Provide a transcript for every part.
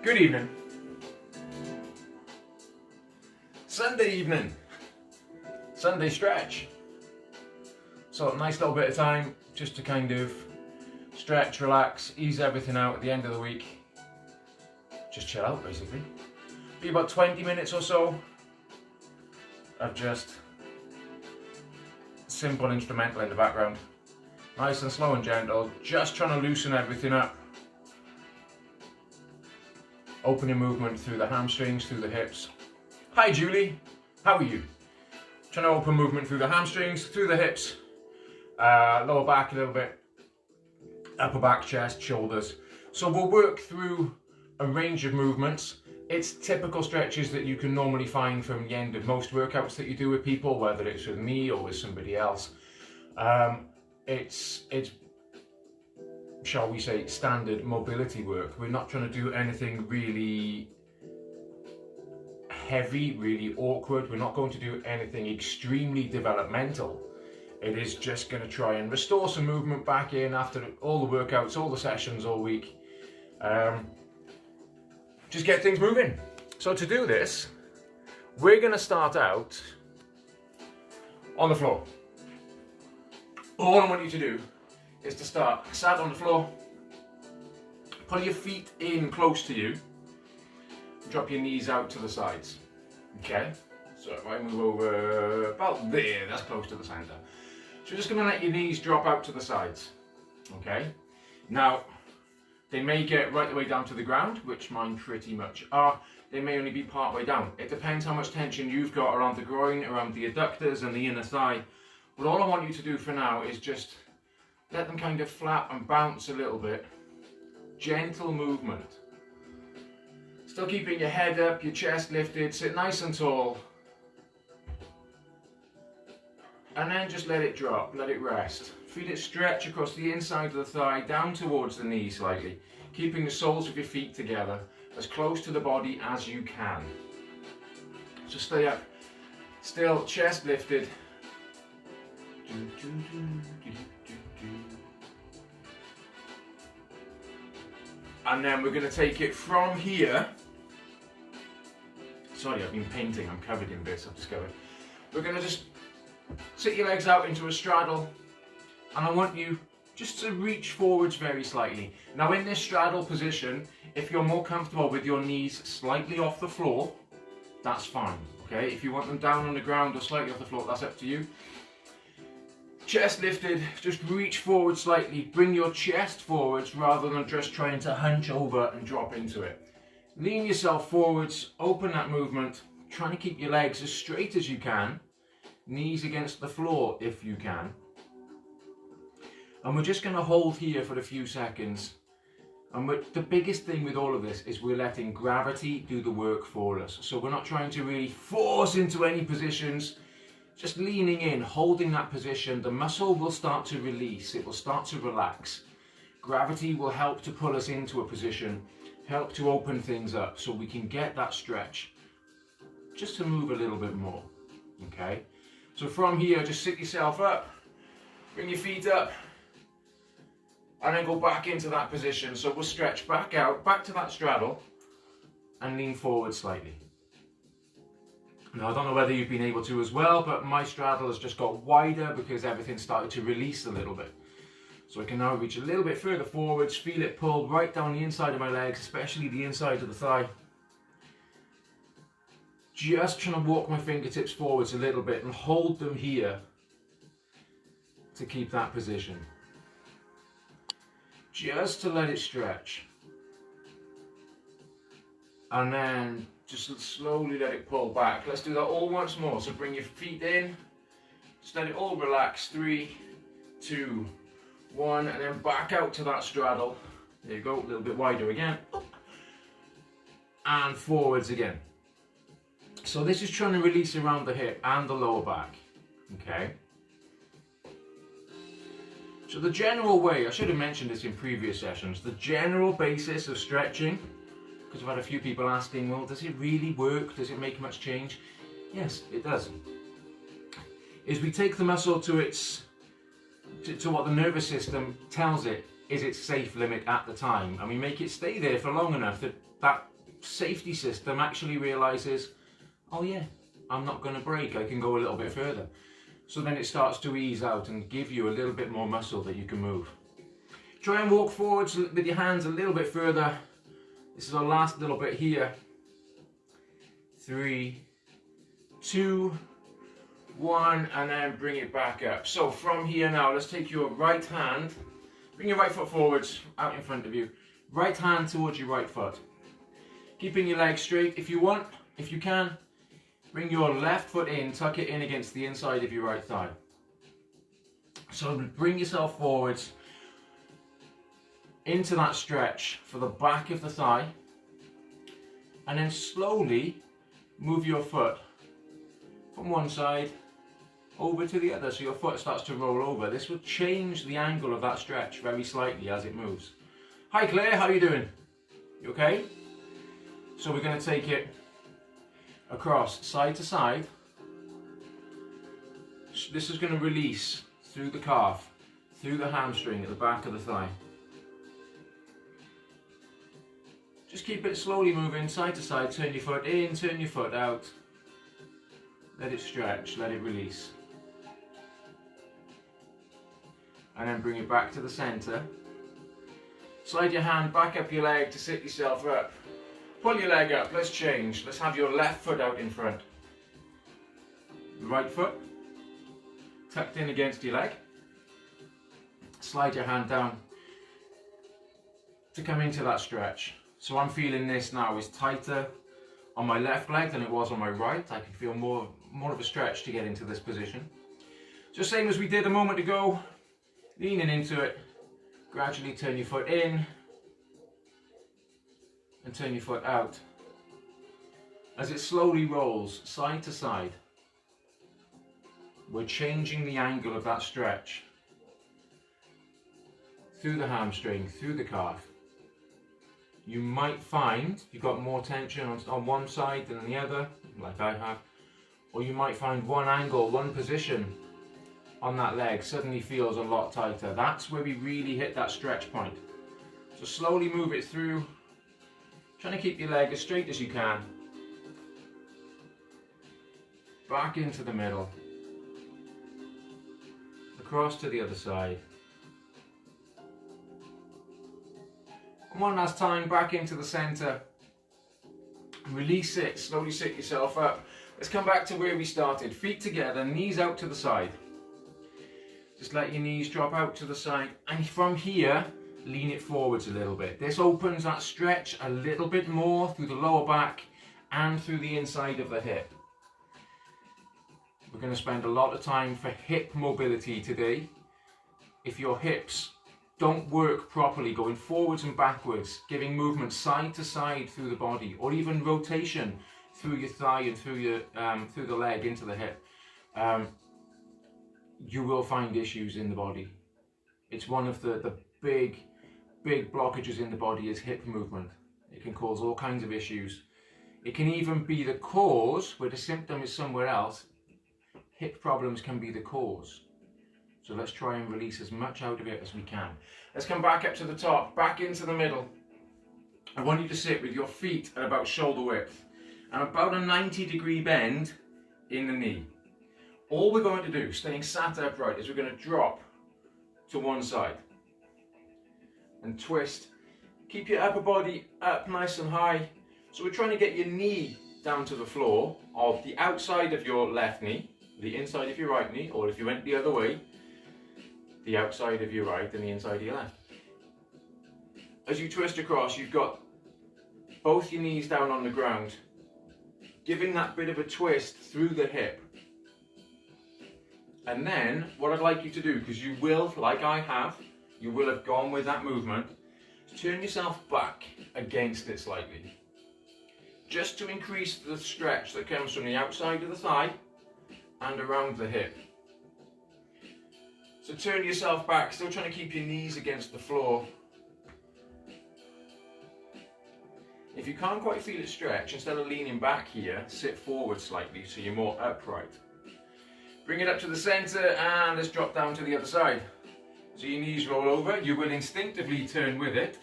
Good evening. Sunday evening. Sunday stretch. So a nice little bit of time just to kind of stretch, relax, ease everything out at the end of the week. Just chill out basically. Be about 20 minutes or so of just simple instrumental in the background. Nice and slow and gentle, just trying to loosen everything up. Opening movement through the hamstrings, through the hips. Hi Julie, how are you? Trying to open movement through the hamstrings, through the hips, lower back a little bit, upper back, chest, shoulders. So we'll work through a range of movements. It's typical stretches that you can normally find from the end of most workouts that you do with people, whether it's with me or with somebody else. It's shall we say, standard mobility work. We're not trying to do anything really heavy, really awkward. We're not going to do anything extremely developmental. It is just going to try and restore some movement back in after all the workouts, all the sessions all week. Just get things moving. So to do this, we're going to start out on the floor. All I want you to do is to start sat on the floor, pull your feet in close to you, drop your knees out to the sides. Okay, so if I move over about there, that's close to the center. So you're just going to let your knees drop out to the sides. Okay, now they may get right the way down to the ground, which mine pretty much are. They may only be part way down. It depends how much tension you've got around the groin, around the adductors and the inner thigh. But all I want you to do for now is just let them kind of flap and bounce a little bit. Gentle movement. Still keeping your head up, your chest lifted, sit nice and tall. And then just let it drop, let it rest. Feel it stretch across the inside of the thigh, down towards the knee slightly. Keeping the soles of your feet together, as close to the body as you can. So stay up, still, chest lifted. And then we're going to take it from here. Sorry, I've been painting, I'm covered in bits, I've discovered. We're going to just sit your legs out into a straddle, and I want you just to reach forwards very slightly. Now in this straddle position, if you're more comfortable with your knees slightly off the floor, that's fine, okay? If you want them down on the ground or slightly off the floor, that's up to you. Chest lifted, just reach forward slightly, bring your chest forwards rather than just trying to hunch over and drop into it. Lean yourself forwards, open that movement, trying to keep your legs as straight as you can, knees against the floor if you can. And we're just going to hold here for a few seconds. And the biggest thing with all of this is we're letting gravity do the work for us. So we're not trying to really force into any positions. Just leaning in, holding that position, the muscle will start to release, it will start to relax. Gravity will help to pull us into a position, help to open things up so we can get that stretch, just to move a little bit more, okay? So from here, just sit yourself up, bring your feet up, and then go back into that position. So we'll stretch back out, back to that straddle, and lean forward slightly. Now I don't know whether you've been able to as well, but my straddle has just got wider because everything started to release a little bit. So I can now reach a little bit further forwards, feel it pull right down the inside of my legs, especially the inside of the thigh. Just trying to walk my fingertips forwards a little bit and hold them here to keep that position. Just to let it stretch. And then just slowly let it pull back. Let's do that all once more. So bring your feet in, just let it all relax. 3, 2, 1, and then back out to that straddle. There you go, a little bit wider again. And forwards again. So this is trying to release around the hip and the lower back, okay? So the general way, I should have mentioned this in previous sessions, the general basis of stretching, because I've had a few people asking, well, does it really work? Does it make much change? Yes, it does. Is we take the muscle to what the nervous system tells it is its safe limit at the time, and we make it stay there for long enough that that safety system actually realizes, oh yeah, I'm not going to break, I can go a little bit further. So then it starts to ease out and give you a little bit more muscle that you can move. Try and walk forwards with your hands a little bit further. This is our last little bit here. 3, 2, 1, and then bring it back up. So from here now, let's take your right hand, bring your right foot forwards, out in front of you. Right hand towards your right foot. Keeping your legs straight. If you want, if you can, bring your left foot in, tuck it in against the inside of your right thigh. So bring yourself forwards into that stretch for the back of the thigh, and then slowly move your foot from one side over to the other, so your foot starts to roll over. This will change the angle of that stretch very slightly as it moves. Hi Claire, how are you doing? You okay? So we're going to take it across side to side. This is going to release through the calf, through the hamstring at the back of the thigh. Just keep it slowly moving side to side. Turn your foot in, turn your foot out. Let it stretch, let it release. And then bring it back to the center. Slide your hand back up your leg to sit yourself up. Pull your leg up, let's change. Let's have your left foot out in front. Right foot tucked in against your leg. Slide your hand down to come into that stretch. So I'm feeling this now is tighter on my left leg than it was on my right. I can feel more of a stretch to get into this position. So same as we did a moment ago, leaning into it, gradually turn your foot in and turn your foot out. As it slowly rolls side to side, we're changing the angle of that stretch through the hamstring, through the calf. You might find you've got more tension on one side than the other, like I have, or you might find one angle, one position on that leg suddenly feels a lot tighter. That's where we really hit that stretch point. So slowly move it through, trying to keep your leg as straight as you can. Back into the middle, across to the other side. And one last time, back into the center. Release it, slowly sit yourself up. Let's come back to where we started. Feet together, knees out to the side. Just let your knees drop out to the side. And from here, lean it forwards a little bit. This opens that stretch a little bit more through the lower back and through the inside of the hip. We're going to spend a lot of time for hip mobility today. If your hips don't work properly, going forwards and backwards, giving movement side to side through the body, or even rotation through your thigh and through the leg into the hip, you will find issues in the body. It's one of the big blockages in the body is hip movement. It can cause all kinds of issues. It can even be the cause where the symptom is somewhere else. Hip problems can be the cause. So let's try and release as much out of it as we can. Let's come back up to the top, back into the middle. I want you to sit with your feet at about shoulder width and about a 90-degree bend in the knee. All we're going to do, staying sat upright, is we're going to drop to one side and twist. Keep your upper body up nice and high. So we're trying to get your knee down to the floor of the outside of your left knee, the inside of your right knee, or if you went the other way, the outside of your right and the inside of your left. As you twist across, you've got both your knees down on the ground, giving that bit of a twist through the hip. And then what I'd like you to do, because you will, like I have, you will have gone with that movement, is turn yourself back against it slightly, just to increase the stretch that comes from the outside of the thigh and around the hip. So turn yourself back, still trying to keep your knees against the floor. If you can't quite feel it stretch, instead of leaning back here, sit forward slightly so you're more upright. Bring it up to the center and let's drop down to the other side. So your knees roll over, you will instinctively turn with it,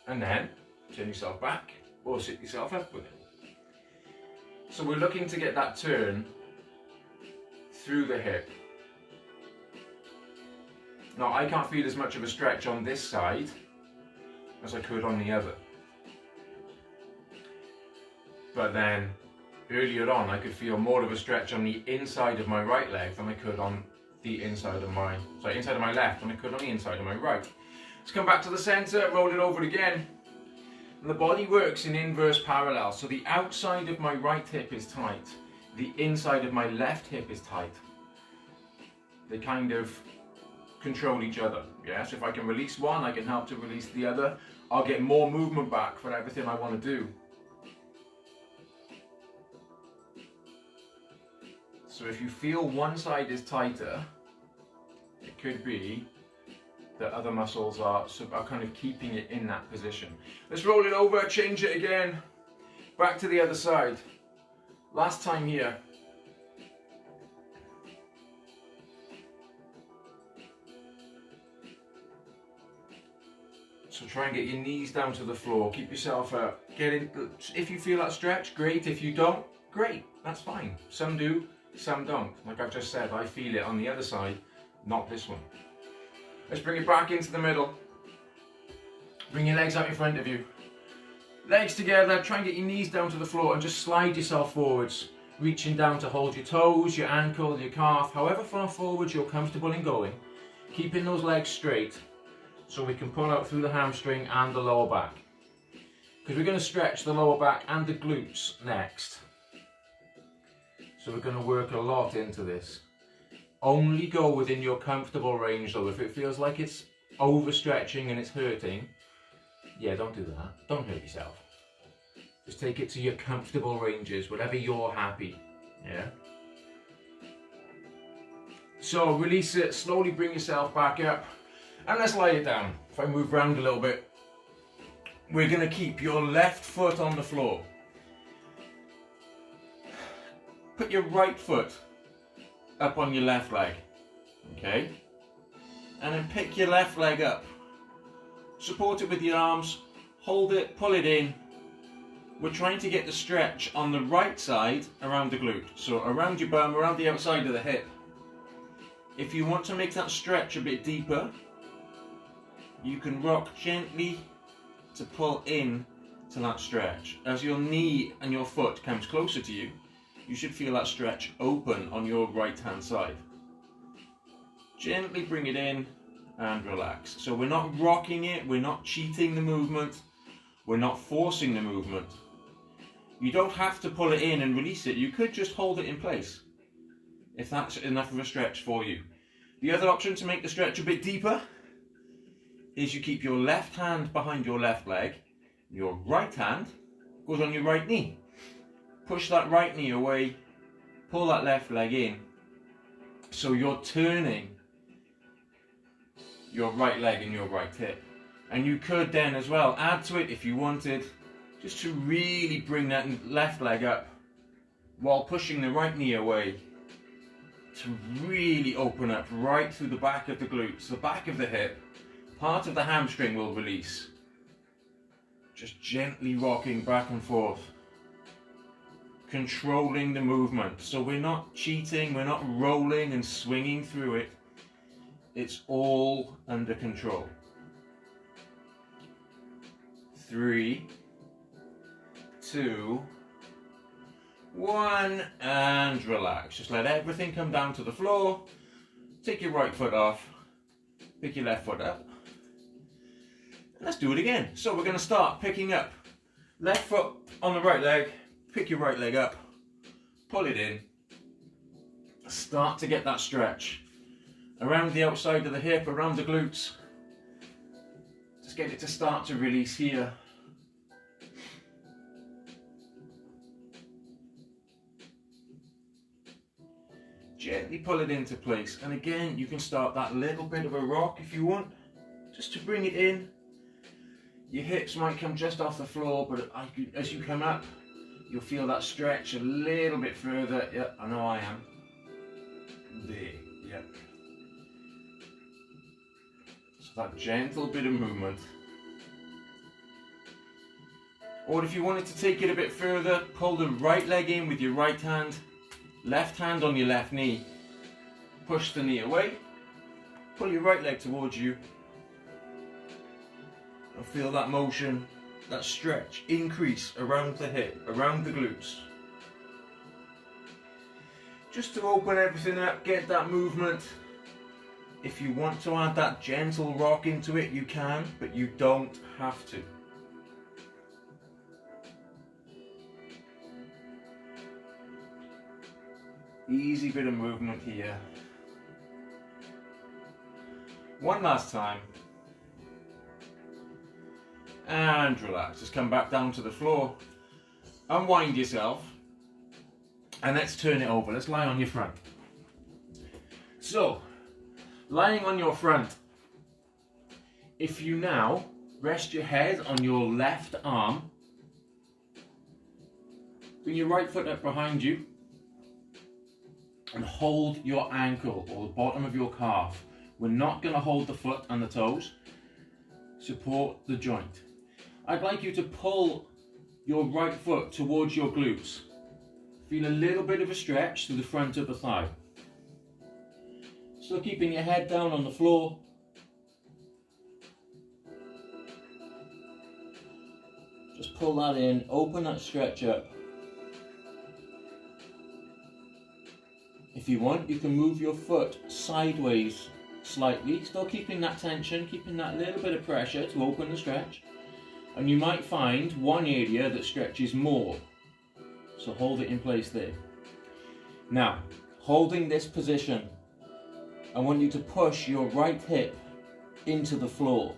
and then turn yourself back or sit yourself up with it. So we're looking to get that turn through the hip. Now I can't feel as much of a stretch on this side as I could on the other. But then earlier on I could feel more of a stretch on the inside of my right leg than I could on the inside of my left than I could on the inside of my right. Let's come back to the center, roll it over again. And the body works in inverse parallel. So the outside of my right hip is tight. The inside of my left hip is tight. They kind of control each other. Yeah? So if I can release one, I can help to release the other. I'll get more movement back for everything I want to do. So if you feel one side is tighter, it could be that other muscles are kind of keeping it in that position. Let's roll it over, change it again. Back to the other side. Last time here. So try and get your knees down to the floor. Keep yourself up. Get in. If you feel that stretch, great. If you don't, great. That's fine. Some do, some don't. Like I've just said, I feel it on the other side, not this one. Let's bring it back into the middle. Bring your legs out in front of you. Legs together, try and get your knees down to the floor and just slide yourself forwards. Reaching down to hold your toes, your ankle, your calf, however far forward you're comfortable in going. Keeping those legs straight so we can pull out through the hamstring and the lower back. Because we're going to stretch the lower back and the glutes next. So we're going to work a lot into this. Only go within your comfortable range though. If it feels like it's overstretching and it's hurting, yeah, don't do that. Don't hurt yourself. Just take it to your comfortable ranges, whatever you're happy. Yeah? So release it, slowly bring yourself back up, and let's lie it down. If I move around a little bit, we're going to keep your left foot on the floor. Put your right foot up on your left leg, okay? And then pick your left leg up. Support it with your arms, hold it, pull it in. We're trying to get the stretch on the right side around the glute. So around your bum, around the outside of the hip. If you want to make that stretch a bit deeper, you can rock gently to pull in to that stretch. As your knee and your foot comes closer to you, you should feel that stretch open on your right hand side. Gently bring it in and relax. So we're not rocking it, we're not cheating the movement, we're not forcing the movement. You don't have to pull it in and release it, you could just hold it in place if that's enough of a stretch for you. The other option to make the stretch a bit deeper is you keep your left hand behind your left leg, your right hand goes on your right knee. Push that right knee away, pull that left leg in, so you're turning your right leg and your right hip. And you could then as well add to it if you wanted, just to really bring that left leg up while pushing the right knee away, to really open up right through the back of the glutes, the back of the hip. Part of the hamstring will release. Just gently rocking back and forth. Controlling the movement. So we're not cheating, we're not rolling and swinging through it. It's all under control. 3, 2, 1, and relax. Just let everything come down to the floor. Take your right foot off, pick your left foot up. And let's do it again. So we're going to start picking up. Left foot on the right leg, pick your right leg up, pull it in. Start to get that stretch around the outside of the hip, around the glutes. Just get it to start to release here. Gently pull it into place, and again you can start that little bit of a rock if you want, just to bring it in. Your hips might come just off the floor, but as you come up you'll feel that stretch a little bit further. Yep, I know I am. There, yep. that gentle bit of movement. Or if you wanted to take it a bit further, pull the right leg in with your right hand, left hand on your left knee. Push the knee away, pull your right leg towards you, and feel that motion, that stretch increase around the hip, around the glutes. Just to open everything up, get that movement. If you want to add that gentle rock into it, you can, but you don't have to. Easy bit of movement here. One last time. And relax. Just come back down to the floor. Unwind yourself. And let's turn it over. Let's lie on your front. So, lying on your front. If you now rest your head on your left arm. Bring your right foot up behind you. And hold your ankle or the bottom of your calf. We're not going to hold the foot and the toes. Support the joint. I'd like you to pull your right foot towards your glutes. Feel a little bit of a stretch to the front of the thigh. Still keeping your head down on the floor. Just pull that in, open that stretch up. If you want, you can move your foot sideways slightly, still keeping that tension, keeping that little bit of pressure to open the stretch. And you might find one area that stretches more. So hold it in place there. Now, holding this position, I want you to push your right hip into the floor.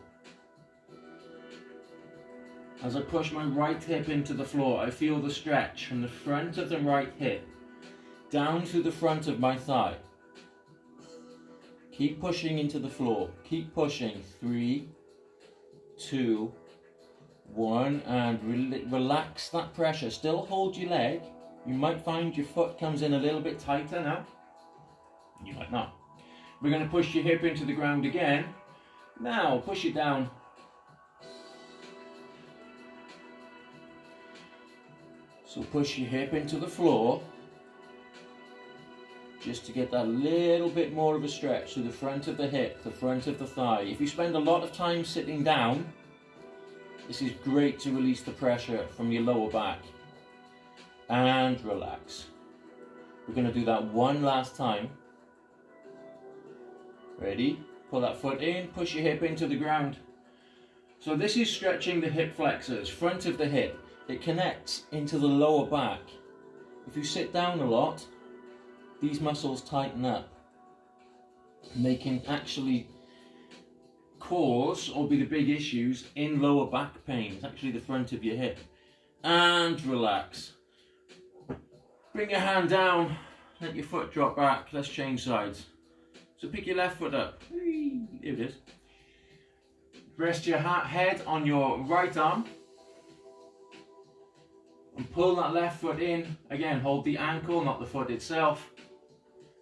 As I push my right hip into the floor, I feel the stretch from the front of the right hip down to the front of my thigh. Keep pushing into the floor. Keep pushing. 3, 2, 1, and relax that pressure. Still hold your leg. You might find your foot comes in a little bit tighter now. You might not. We're going to push your hip into the ground again. Now push it down. So push your hip into the floor. Just to get that little bit more of a stretch to the front of the hip, the front of the thigh. If you spend a lot of time sitting down, this is great to release the pressure from your lower back. And relax. We're going to do that one last time. Ready? Pull that foot in, push your hip into the ground. So this is stretching the hip flexors, front of the hip. It connects into the lower back. If you sit down a lot, these muscles tighten up and they can actually cause or be the big issues in lower back pain. It's actually the front of your hip. And relax. Bring your hand down, let your foot drop back. Let's change sides. So pick your left foot up. There it is. Rest your head on your right arm and pull that left foot in. Again, hold the ankle, not the foot itself.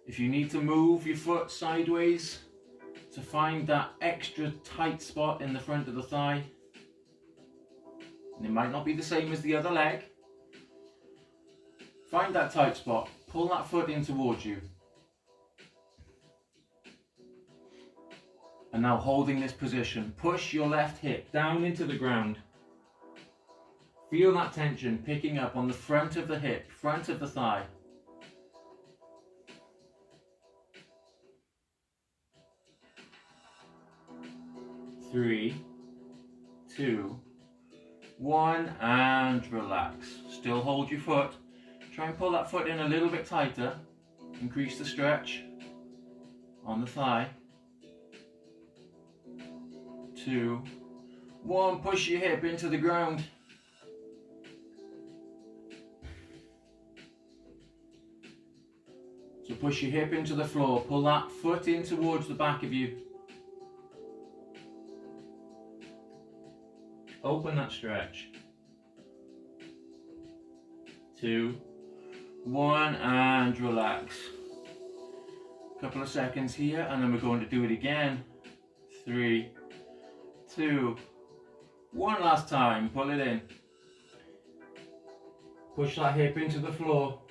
If you need to move your foot sideways to find that extra tight spot in the front of the thigh, and it might not be the same as the other leg, find that tight spot, pull that foot in towards you. And now holding this position, push your left hip down into the ground. Feel that tension picking up on the front of the hip, front of the thigh. 3, 2, 1, and relax. Still hold your foot. Try and pull that foot in a little bit tighter. Increase the stretch on the thigh. 2, 1, push your hip into the ground. So push your hip into the floor, pull that foot in towards the back of you. Open that stretch. 2, 1, and relax. Couple of seconds here, and then we're going to do it again. 3, 2. One last time, pull it in. Push that hip into the floor.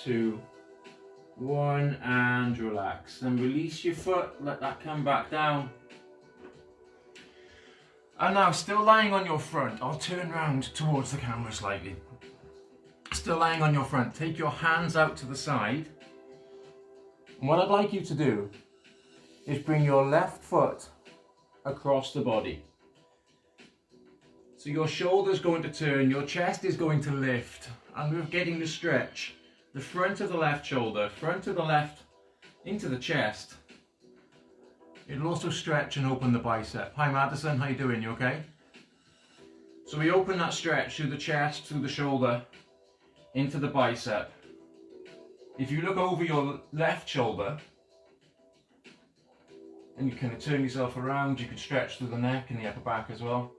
2, 1, and relax. Then release your foot, let that come back down. And now, still lying on your front, I'll turn round towards the camera slightly. Still lying on your front, take your hands out to the side. And what I'd like you to do is bring your left foot across the body. So your shoulder's going to turn, your chest is going to lift, and we're getting the stretch. The front of the left shoulder, front of the left into the chest. It'll also stretch and open the bicep. Hi Madison, how you doing? You okay? So we open that stretch through the chest, through the shoulder, into the bicep. If you look over your left shoulder, and you kind of turn yourself around, you could stretch through the neck and the upper back as well.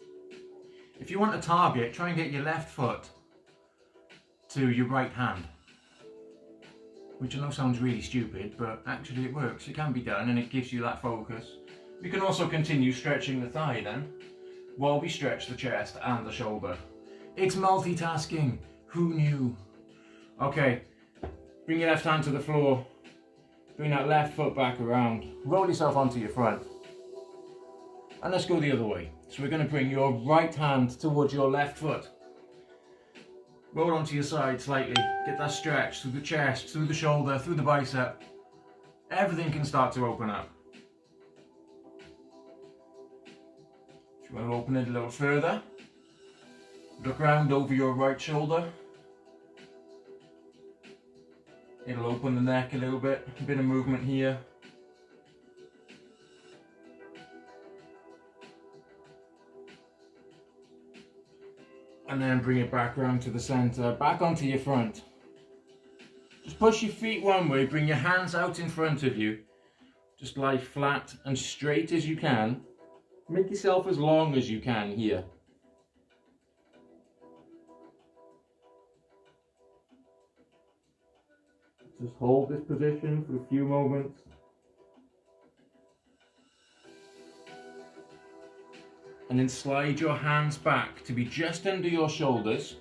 If you want to target, try and get your left foot to your right hand. Which I know sounds really stupid, but actually it works. It can be done and it gives you that focus. We can also continue stretching the thigh then, while we stretch the chest and the shoulder. It's multitasking. Who knew? Okay, bring your left hand to the floor. Bring that left foot back around. Roll yourself onto your front. And let's go the other way. So we're going to bring your right hand towards your left foot. Roll onto your side slightly. Get that stretch through the chest, through the shoulder, through the bicep. Everything can start to open up. If you want to open it a little further, look round over your right shoulder. It'll open the neck a little bit. A bit of movement here. And then bring it back around to the center, back onto your front. Just push your feet one way, bring your hands out in front of you. Just lie flat and straight as you can. Make yourself as long as you can here. Just hold this position for a few moments. And then slide your hands back to be just under your shoulders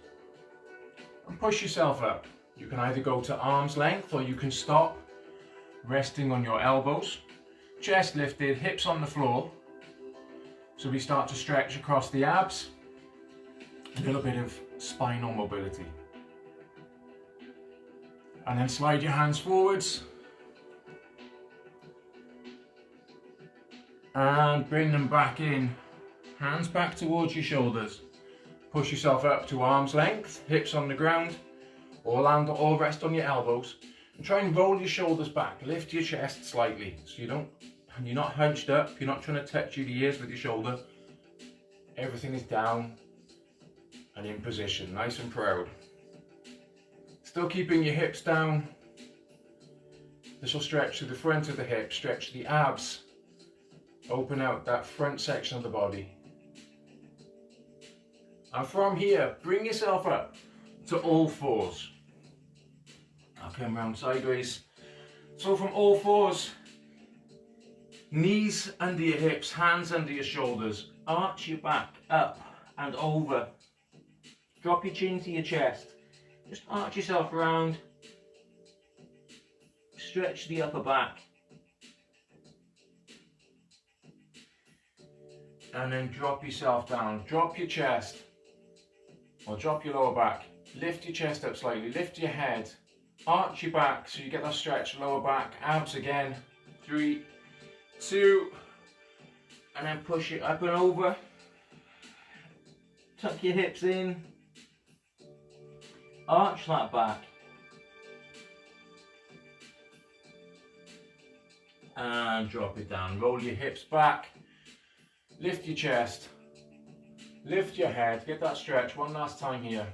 and push yourself up. You can either go to arm's length or you can stop, resting on your elbows, chest lifted, hips on the floor. So we start to stretch across the abs, a little bit of spinal mobility. And then slide your hands forwards and bring them back in. Hands back towards your shoulders. Push yourself up to arm's length, hips on the ground, or land or rest on your elbows. And try and roll your shoulders back. Lift your chest slightly so you're not hunched up, you're not trying to touch your ears with your shoulder. Everything is down and in position, nice and proud. Still keeping your hips down. This will stretch to the front of the hips, stretch the abs, open out that front section of the body. And from here, bring yourself up to all fours. I'll come round sideways. So from all fours, knees under your hips, hands under your shoulders, arch your back up and over. Drop your chin to your chest. Just arch yourself around. Stretch the upper back. And then drop yourself down. Drop your chest. Or drop your lower back. Lift your chest up slightly. Lift your head. Arch your back so you get that stretch. Lower back. Abs again. 3, 2. And then push it up and over. Tuck your hips in. Arch that back. And drop it down. Roll your hips back. Lift your chest. Lift your head. Get that stretch one last time here.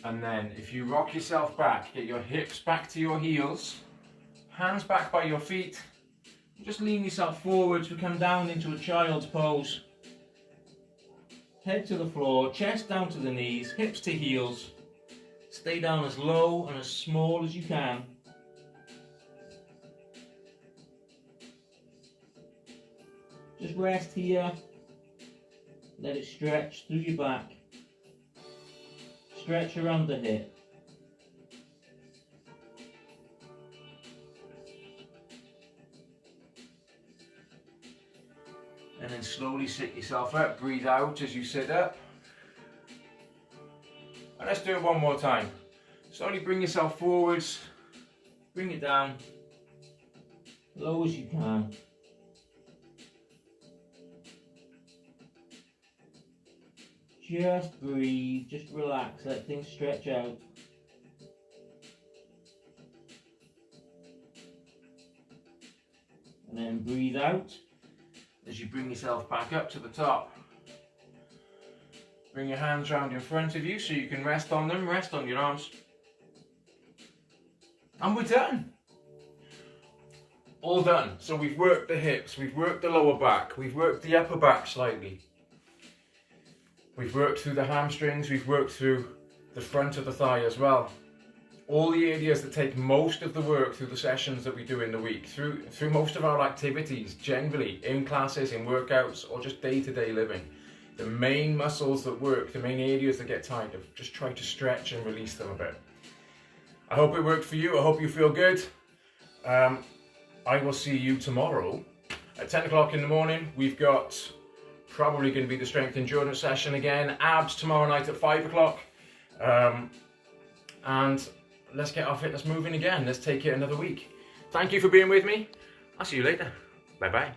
And then if you rock yourself back, get your hips back to your heels, hands back by your feet, just lean yourself forwards. We come down into a child's pose. head to the floor, chest down to the knees, hips to heels. Stay down as low and as small as you can. Just rest here. Let it stretch through your back. Stretch around the hip. And then slowly sit yourself up. Breathe out as you sit up. And let's do it one more time. Slowly bring yourself forwards. Bring it down. Low as you can. Just breathe, just relax, let things stretch out. And then breathe out as you bring yourself back up to the top. Bring your hands round in front of you so you can rest on them, rest on your arms. And we're done. All done. So we've worked the hips, we've worked the lower back, we've worked the upper back slightly. We've worked through the hamstrings, we've worked through the front of the thigh as well. All the areas that take most of the work through the sessions that we do in the week, through most of our activities, generally, in classes, in workouts, or just day-to-day living. The main muscles that work, the main areas that get tight, just try to stretch and release them a bit. I hope it worked for you, I hope you feel good. I will see you tomorrow at 10 o'clock in the morning. We've got probably going to be the strength endurance session again. Abs tomorrow night at 5 o'clock. And let's get our fitness moving again. Let's take it another week. Thank you for being with me. I'll see you later. Bye bye.